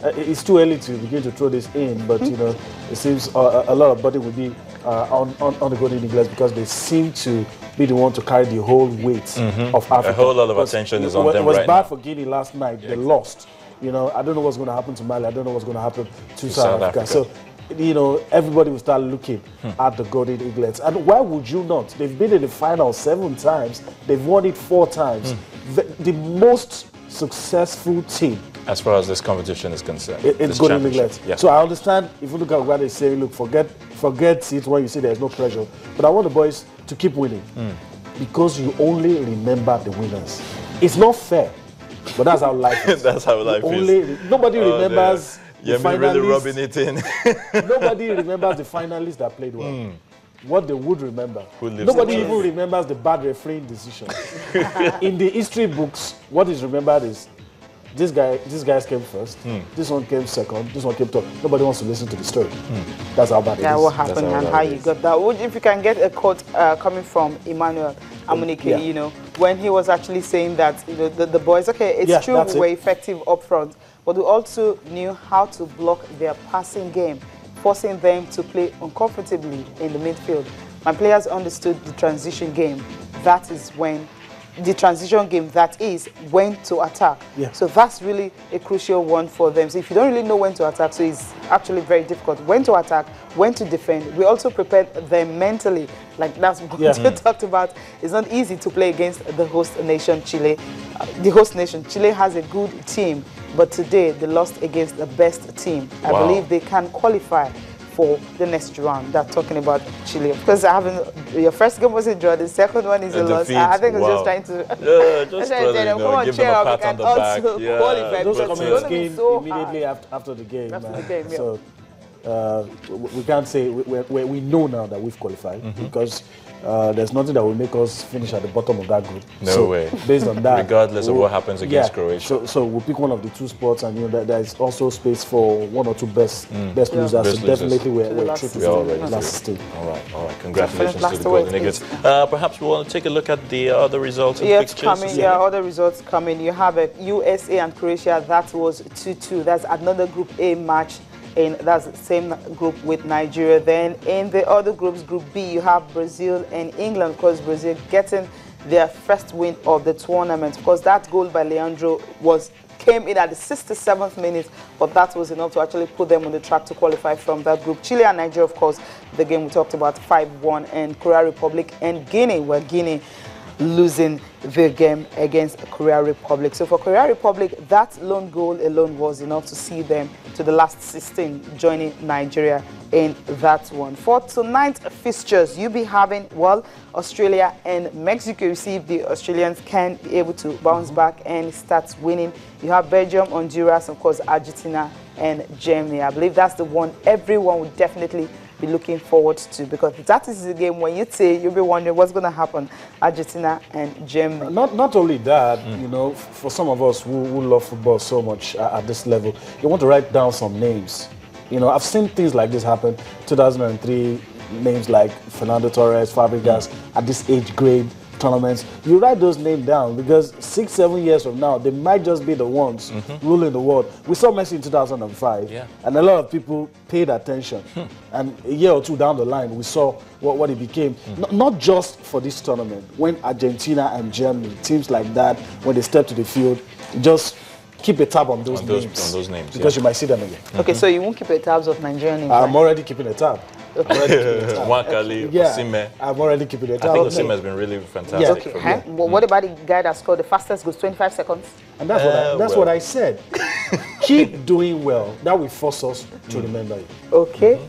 It's too early to begin to throw this in, but you know, it seems a lot of body will be on the Golden Eagles because they seem to be the one to carry the whole weight of Africa. A whole lot of attention is on them right now. It was bad for Guinea last night. They lost. You know, I don't know what's going to happen to Mali. I don't know what's going to happen to South Africa. So, you know, everybody will start looking at the Golden Eaglets. And why would you not? They've been in the final 7 times. They've won it 4 times. The most successful team as far as this competition is concerned. It's Golden Eaglets. Yeah. So I understand if you look at what they say, look, forget it when you say there's no pressure. But I want the boys to keep winning because you only remember the winners. It's not fair, but that's how life is. That's how life is. Nobody remembers the finalists. Really rubbing it in. Nobody remembers the finalists that played well. What they would remember. Nobody even remembers the bad refereeing decision. In the history books, what is remembered is these guys came first, this one came second, this one came third. Nobody wants to listen to the story. That's how bad it is. That's what happened and how you got that. If you can get a quote coming from Emmanuel Amunike, you know, when he was actually saying that, you know, the boys, okay, it's true we were effective up front, but we also knew how to block their passing game, forcing them to play uncomfortably in the midfield. My players understood the transition game. That is when the transition game, that is when to attack. So that's really a crucial one for them. So if you don't really know when to attack, so it's actually very difficult. When to attack, when to defend. We also prepared them mentally. Like that's what you talked about. It's not easy to play against the host nation, Chile. The host nation, Chile has a good team, but today they lost against the best team. I believe they can qualify for the next round. They're talking about Chile. Because your first game was a draw, the second one is a loss. I think I was just trying to just tell them, give them a pat on the back. Qualify. Those comments came immediately after the game. So we can't say, we know now that we've qualified because there's nothing that will make us finish at the bottom of that group. No way. Based on that, regardless of what happens against Croatia. So we'll pick one of the 2 spots, and you know there's also space for 1 or 2 best losers. So definitely we're true to the last stage. All right. Congratulations to the Golden Eagles. Perhaps we want to take a look at the other results and fixtures. Other results coming. You have a USA and Croatia. That was 2-2. That's another Group A match. That's the same group with Nigeria. Then in the other groups, Group B, you have Brazil and England, because Brazil getting their first win of the tournament. Because that goal by Leandro came in at the 67th minute, but that was enough to actually put them on the track to qualify from that group. Chile and Nigeria, of course, the game we talked about, 5-1, and Korea Republic and Guinea, where Guinea losing the game against Korea Republic. So for Korea Republic, that lone goal alone was enough to see them to the last 16, joining Nigeria in that one. For tonight's fixtures, you'll be having, Australia and Mexico. You see if the Australians can be able to bounce back and start winning. You have Belgium, Honduras, of course, Argentina and Germany. I believe that's the one everyone would definitely be looking forward to, because that is the game when you say you'll be wondering what's going to happen. Argentina and Germany. Not only that, you know, for some of us who love football so much at this level, you want to write down some names. You know, I've seen things like this happen. 2003, names like Fernando Torres, Fabregas at this age grade tournaments. You write those names down because 6-7 years from now, they might just be the ones ruling the world. We saw Messi in 2005, and a lot of people paid attention. And a year or 2 down the line, we saw what it became. Not just for this tournament. When Argentina and Germany, teams like that, when they step to the field, just keep a tab on those names. Because you might see them again. Okay, so you won't keep a tabs of Nigerian names? I'm already keeping a tab. Wakali, Osime. I'm already keeping it. I think Osime has been really fantastic. Well, what about the guy that scored the fastest goal, 25 seconds? And that's what I said. Keep doing well. That will force us to remember you. Okay,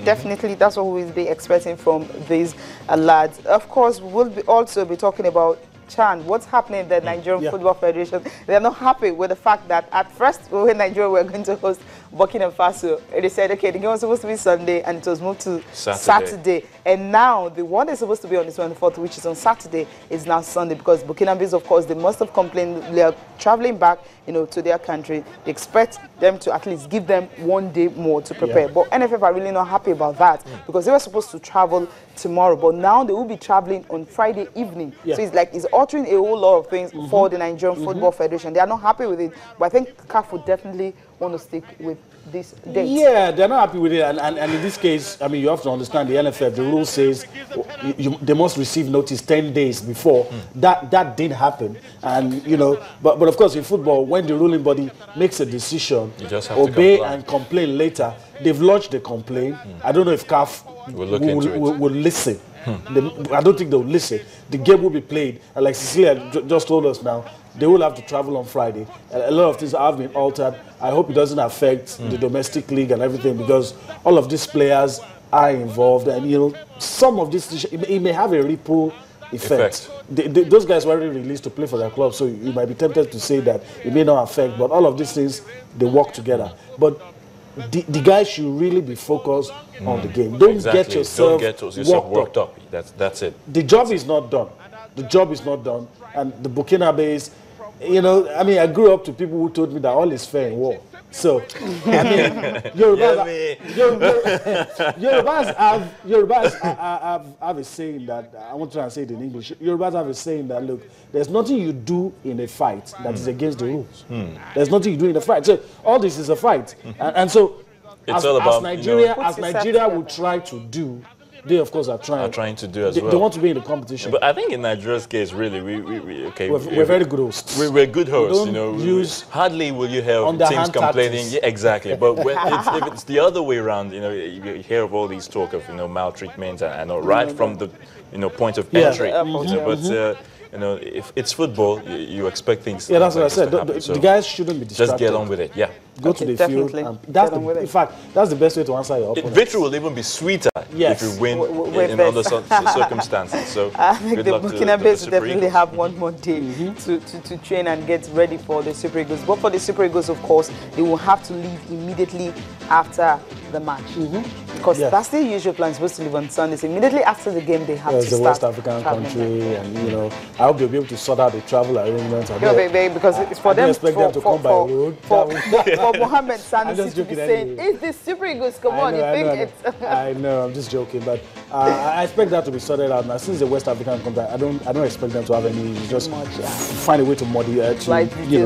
definitely. That's what we'll be expecting from these lads. Of course, we'll also be talking about Chan, what's happening in the Nigerian Football Federation? They're not happy with the fact that at first, when Nigeria were going to host Burkina Faso, they said, okay, the game was supposed to be Sunday and it was moved to Saturday. And now the one that's supposed to be on the 24th, which is on Saturday, is now Sunday, because Burkinabes, of course, they must have complained. They are traveling back, you know, to their country. They expect them to at least give them 1 day more to prepare. But NFF are really not happy about that, because they were supposed to travel tomorrow, but now they will be traveling on Friday evening. So it's like it's altering a whole lot of things for the Nigerian Football Federation. They are not happy with it, but I think CAF would definitely want to stick with this date. Yeah, they're not happy with it, and in this case, I mean, you have to understand the NFF. The rule says they must receive notice 10 days before. That didn't happen, and you know, but of course, in football, when the ruling body makes a decision, you just have obey to and complain later. They've lodged the complaint. I don't know if CAF will listen. I don't think they'll listen. The game will be played, and like Cecilia just told us now, they will have to travel on Friday. A lot of things have been altered. I hope it doesn't affect the domestic league and everything, because all of these players are involved, and you know, some of this it may have a ripple effect. Those guys were already released to play for their club, so you might be tempted to say that it may not affect, but all of these things, they work together. But the guys should really be focused on the game. Don't get yourself worked up. That's it. The job is not done. The job is not done. And the Burkinabes, you know, I mean, I grew up to people who told me that all is fair in war. So, I mean, Yorubas have a saying that, I won't try and say it in English, Yorubas have a saying that, look, there's nothing you do in a fight that is against the rules. There's nothing you do in a fight. So, all this is a fight. And so, it's all about, as Nigeria will try to do, they of course are trying to do as well. They want to be in the competition. But I think in Nigeria's case, really, we're very good hosts. We're good hosts. You know, hardly will you hear teams complaining. Yeah, exactly. But when if it's the other way around, you know, you hear of all these talk of maltreatment and right from the point of entry. But you know, if it's football, you expect things. Yeah, that's what I said. The guys shouldn't be distracted. Just get on with it. Yeah. Go to the field. And in fact, that's the best way to answer your opponent. Victory will even be sweeter if you win in other circumstances. So I think the Burkinabes will definitely have one more day to train and get ready for the Super Eagles. But for the Super Eagles, of course, they will have to leave immediately after the match. Because that's the usual plan. Supposed to leave on Sundays. Immediately after the game, they have to start. It's a West African country, and you know, I hope they'll be able to sort out the travel arrangements. Because it's for them. I expect them to come by road. For Mohammed Sanusi to be saying, "Is this Super Eagles? Come on, you think it's?" I know, I'm just joking, but I expect that to be sorted out now. Since the West African country, I don't expect them to have any issues. Just find a way to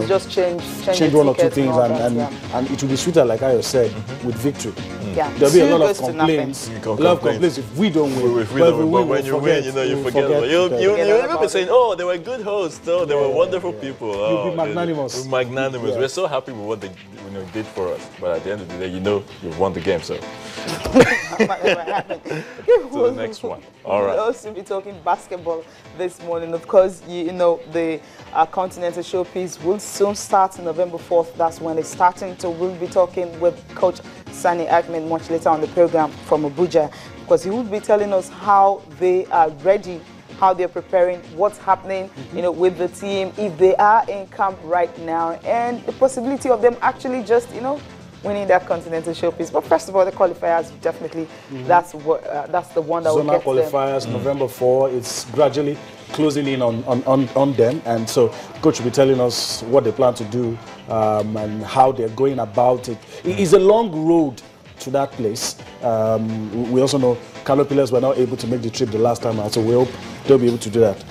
just change one or two things, and it will be sweeter, like I said, with victory. There'll be a lot of complaints. If we don't win. But when you win, you forget. You'll be saying, "Oh, they were good hosts. Oh, they were wonderful people. You'll be magnanimous. Magnanimous. We're so happy with what they did for us. But at the end of the day, you've won the game. So." To the next one. All right. We'll also be talking basketball this morning. Of course, the Continental Showpiece will soon start on November 4th. That's when it's starting. So we'll be talking with Coach Sani Ahmed much later on the program from Abuja, because he will be telling us how they are ready, how they're preparing, what's happening, with the team, if they are in camp right now, and the possibility of them actually just, winning that Continental Showpiece. But first of all, the qualifiers, definitely, that's the one that will get them. Zonal qualifiers, November 4, it's gradually closing in on them. And so Coach will be telling us what they plan to do and how they're going about it. It is a long road to that place. We also know Kano Pillars were not able to make the trip the last time out, so we hope they'll be able to do that.